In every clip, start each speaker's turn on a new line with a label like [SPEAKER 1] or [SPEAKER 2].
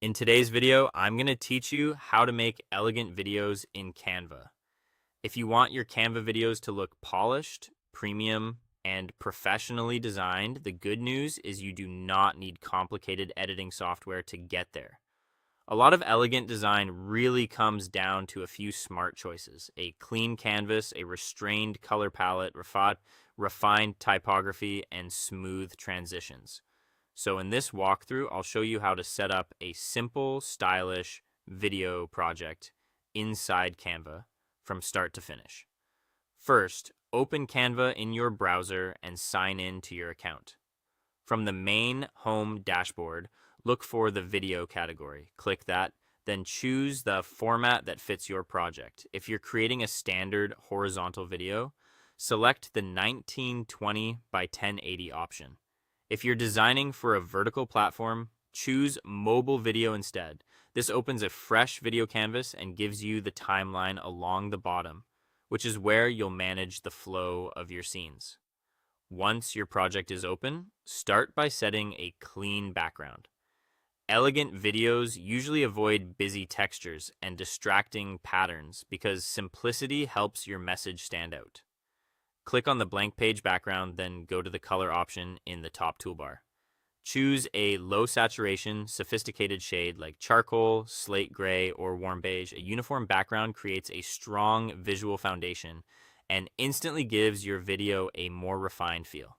[SPEAKER 1] In today's video, I'm going to teach you how to make elegant videos in Canva. If you want your Canva videos to look polished, premium, and professionally designed, the good news is you do not need complicated editing software to get there. A lot of elegant design really comes down to a few smart choices: a clean canvas, a restrained color palette, refined typography, and smooth transitions. So in this walkthrough, I'll show you how to set up a simple, stylish video project inside Canva from start to finish. First, open Canva in your browser and sign in to your account. From the main home dashboard, look for the video category. Click that, then choose the format that fits your project. If you're creating a standard horizontal video, select the 1920 by 1080 option. If you're designing for a vertical platform, choose mobile video instead. This opens a fresh video canvas and gives you the timeline along the bottom, which is where you'll manage the flow of your scenes. Once your project is open, start by setting a clean background. Elegant videos usually avoid busy textures and distracting patterns because simplicity helps your message stand out. Click on the blank page background, then go to the color option in the top toolbar. Choose a low saturation, sophisticated shade like charcoal, slate gray, or warm beige. A uniform background creates a strong visual foundation and instantly gives your video a more refined feel.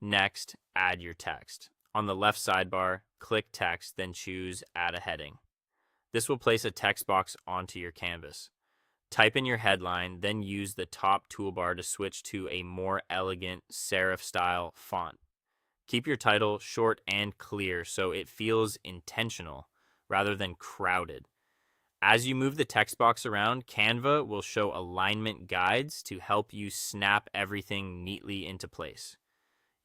[SPEAKER 1] Next, add your text. On the left sidebar, click text, then choose add a heading. This will place a text box onto your canvas. Type in your headline, then use the top toolbar to switch to a more elegant serif style font. Keep your title short and clear so it feels intentional rather than crowded. As you move the text box around, Canva will show alignment guides to help you snap everything neatly into place.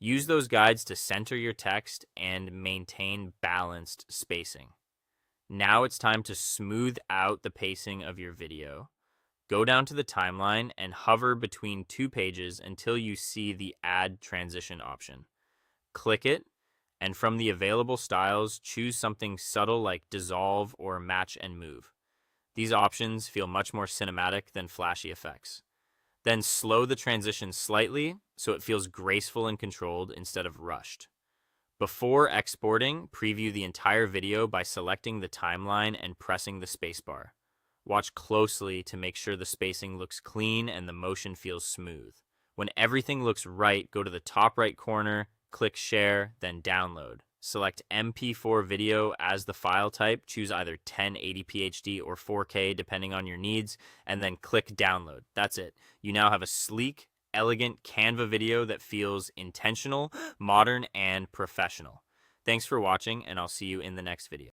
[SPEAKER 1] Use those guides to center your text and maintain balanced spacing. Now it's time to smooth out the pacing of your video. Go down to the timeline and hover between two pages until you see the Add Transition option. Click it, and from the available styles, choose something subtle like Dissolve or Match and Move. These options feel much more cinematic than flashy effects. Then slow the transition slightly so it feels graceful and controlled instead of rushed. Before exporting, preview the entire video by selecting the timeline and pressing the spacebar. Watch closely to make sure the spacing looks clean and the motion feels smooth. When everything looks right, go to the top right corner, click Share, then Download. Select MP4 video as the file type, choose either 1080p HD or 4K depending on your needs, and then click Download. That's it. You now have a sleek, elegant Canva video that feels intentional, modern, and professional. Thanks for watching, and I'll see you in the next video.